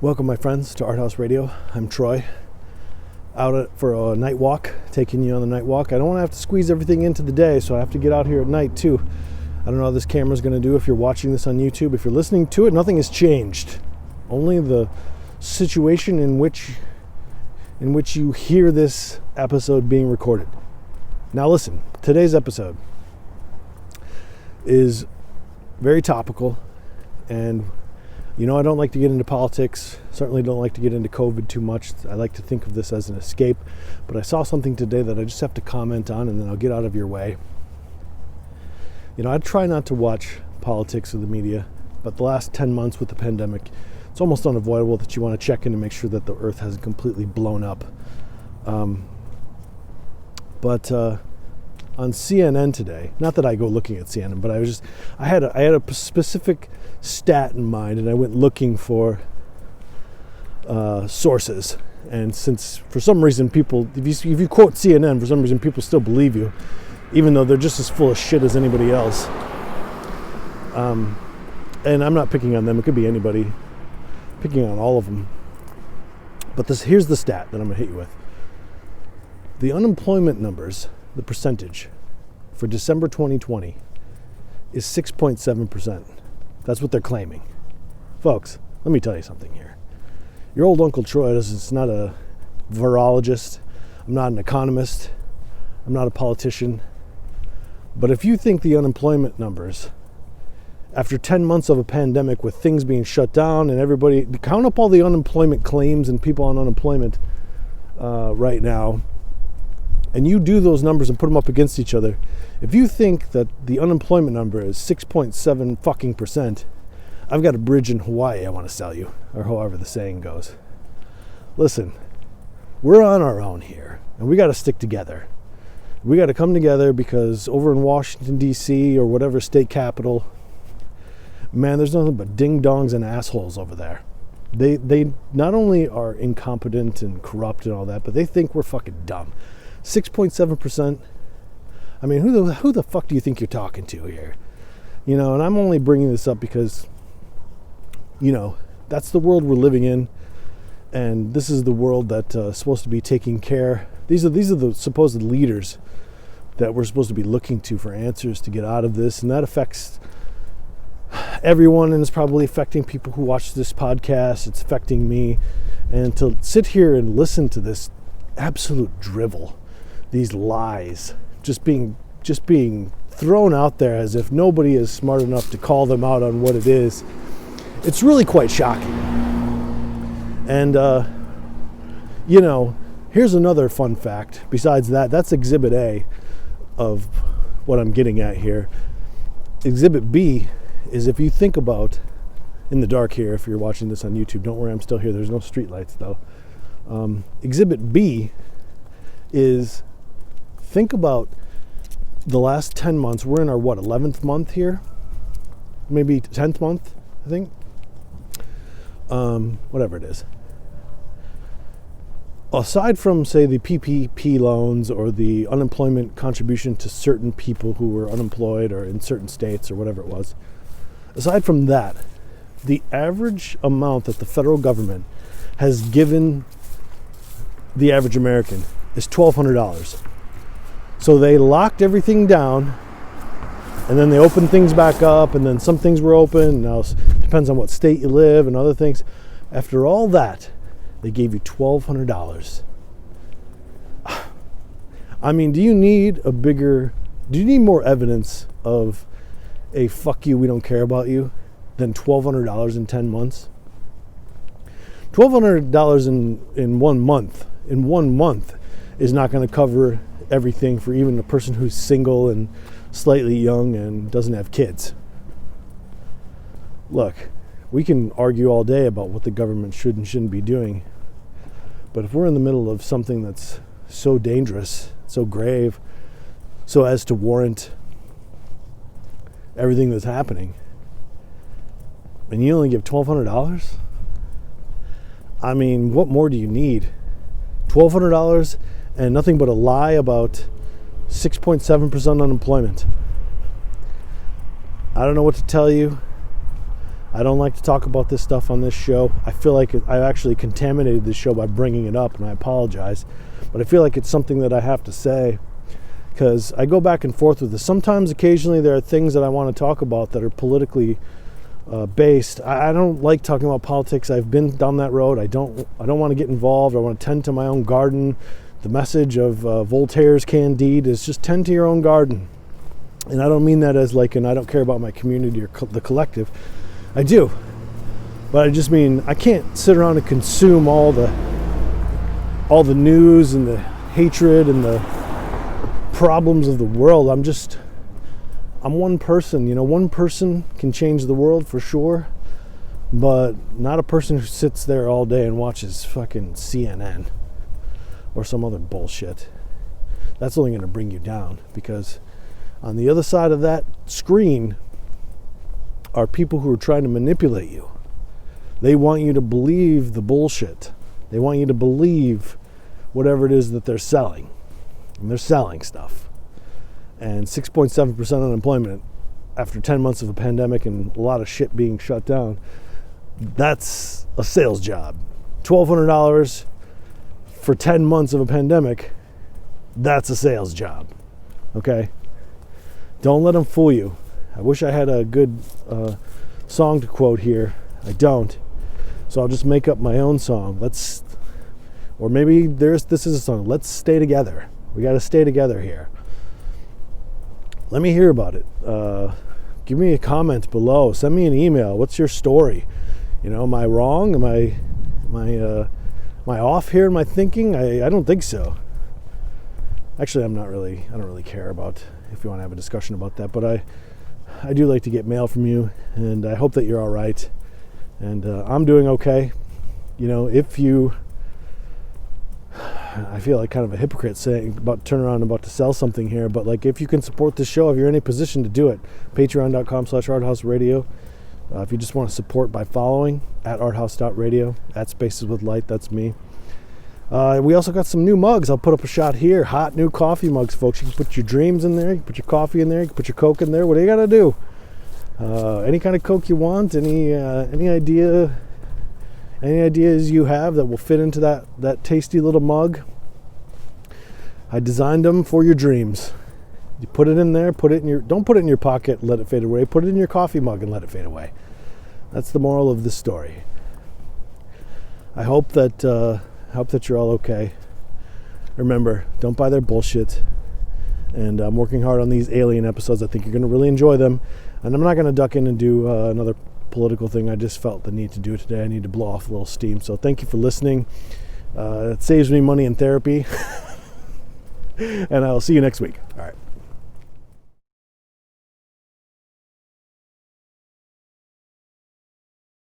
Welcome, my friends, to ArtHouse Radio. I'm Troy, out for a night walk, taking you on the night walk. I don't want to have to squeeze everything into the day, so I have to get out here at night, too. I don't know how this camera's going to do if you're watching this on YouTube. If you're listening to it, nothing has changed. Only the situation in which you hear this episode being recorded. Now listen, today's episode is very topical, and you know, I don't like to get into politics, certainly don't like to get into COVID too much. I like to think of this as an escape, but I saw something today that I just have to comment on, and then I'll get out of your way. You know, I try not to watch politics or the media, but the last 10 months with the pandemic, it's almost unavoidable that you want to check in to make sure that the earth hasn't completely blown up. But on CNN today, not that I go looking at CNN, but I had a specific stat in mind, and I went looking for sources. And since for some reason people, if you quote CNN, for some reason people still believe you, even though they're just as full of shit as anybody else. And I'm not picking on them; it could be anybody. Picking on all of them. But here's the stat that I'm going to hit you with. The unemployment numbers, the percentage for December 2020 is 6.7%. That's what they're claiming. Folks, let me tell you something here. Your old Uncle Troy is not a virologist. I'm not an economist. I'm not a politician. But if you think the unemployment numbers, after 10 months of a pandemic with things being shut down and everybody, count up all the unemployment claims and people on unemployment right now, and you do those numbers and put them up against each other, if you think that the unemployment number is 6.7 fucking %, I've got a bridge in Hawaii I want to sell you, or however the saying goes. Listen, we're on our own here, and we got to stick together. We got to come together because over in Washington, D.C., or whatever state capital, man, there's nothing but ding-dongs and assholes over there. They not only are incompetent and corrupt and all that, but they think we're fucking dumb. 6.7%. I mean, who the fuck do you think you're talking to here? You know, and I'm only bringing this up because, you know, that's the world we're living in, and this is the world that's supposed to be taking care. These are the supposed leaders that we're supposed to be looking to for answers to get out of this, and that affects everyone, and it's probably affecting people who watch this podcast. It's affecting me, and to sit here and listen to this absolute drivel, these lies just being thrown out there as if nobody is smart enough to call them out on what it is, it's really quite shocking. And you know, here's another fun fact. Besides that, that's Exhibit A of what I'm getting at here. Exhibit B is, if you think about, in the dark here, if you're watching this on YouTube, don't worry, I'm still here. There's no street lights though. Exhibit B is, think about the last 10 months. We're in our, 11th month here? Maybe 10th month, I think. Whatever it is. Aside from, say, the PPP loans or the unemployment contribution to certain people who were unemployed or in certain states or whatever it was, aside from that, the average amount that the federal government has given the average American is $1,200. So they locked everything down, and then they opened things back up, and then some things were open. Now it depends on what state you live and other things. After all that, they gave you $1,200. I mean, do you need more evidence of a fuck you, we don't care about you, than $1,200 in 10 months? $1,200 in 1 month. In 1 month is not going to cover everything for even a person who's single and slightly young and doesn't have kids. Look, we can argue all day about what the government should and shouldn't be doing, but if we're in the middle of something that's so dangerous, so grave, so as to warrant everything that's happening, and you only give $1,200, I mean, what more do you need? $1,200 and nothing but a lie about 6.7% unemployment. I don't know what to tell you. I don't like to talk about this stuff on this show. I feel like I actually contaminated this show by bringing it up, and I apologize. But I feel like it's something that I have to say because I go back and forth with this. Sometimes, occasionally, there are things that I want to talk about that are politically based. I don't like talking about politics. I've been down that road. I don't want to get involved. I want to tend to my own garden. The message of Voltaire's Candide is just tend to your own garden. And I don't mean that as like I don't care about my community or the collective. I do. But I just mean I can't sit around and consume all the news and the hatred and the problems of the world. I'm one person. One person can change the world for sure, but not a person who sits there all day and watches fucking CNN or some other bullshit. That's only going to bring you down, because on the other side of that screen are people who are trying to manipulate you. They want you to believe the bullshit. They want you to believe whatever it is that they're selling. And they're selling stuff. And 6.7% unemployment after 10 months of a pandemic and a lot of shit being shut down, that's a sales job. $1,200 for 10 months of a pandemic, that's a sales job. Okay? Don't let them fool you. I wish I had a good song to quote here. I don't. So I'll just make up my own song. Or maybe this is a song. Let's stay together. We got to stay together here. Let me hear about it. Give me a comment below. Send me an email. What's your story? Am I wrong? Am I off here in my thinking? I don't think so. Actually, I don't really care about if you want to have a discussion about that, but I do like to get mail from you, and I hope that you're all right. And I'm doing okay. I feel like kind of a hypocrite saying about turn around and about to sell something here, but like if you can support this show, if you're in a position to do it, patreon.com/ArtHouse Radio. If you just want to support by following at arthouse.radio, at Spaces with Light, that's me. We also got some new mugs. I'll put up a shot here. Hot new coffee mugs, folks. You can put your dreams in there. You can put your coffee in there. You can put your Coke in there. What do you got to do? Any kind of Coke you want. Any ideas you have that will fit into that tasty little mug. I designed them for your dreams. You put it in there. Don't put it in your pocket and let it fade away. Put it in your coffee mug and let it fade away. That's the moral of this story. I hope that you're all okay. Remember, don't buy their bullshit. And I'm working hard on these alien episodes. I think you're going to really enjoy them. And I'm not going to duck in and do another political thing. I just felt the need to do it today. I need to blow off a little steam. So thank you for listening. It saves me money in therapy. And I'll see you next week. All right.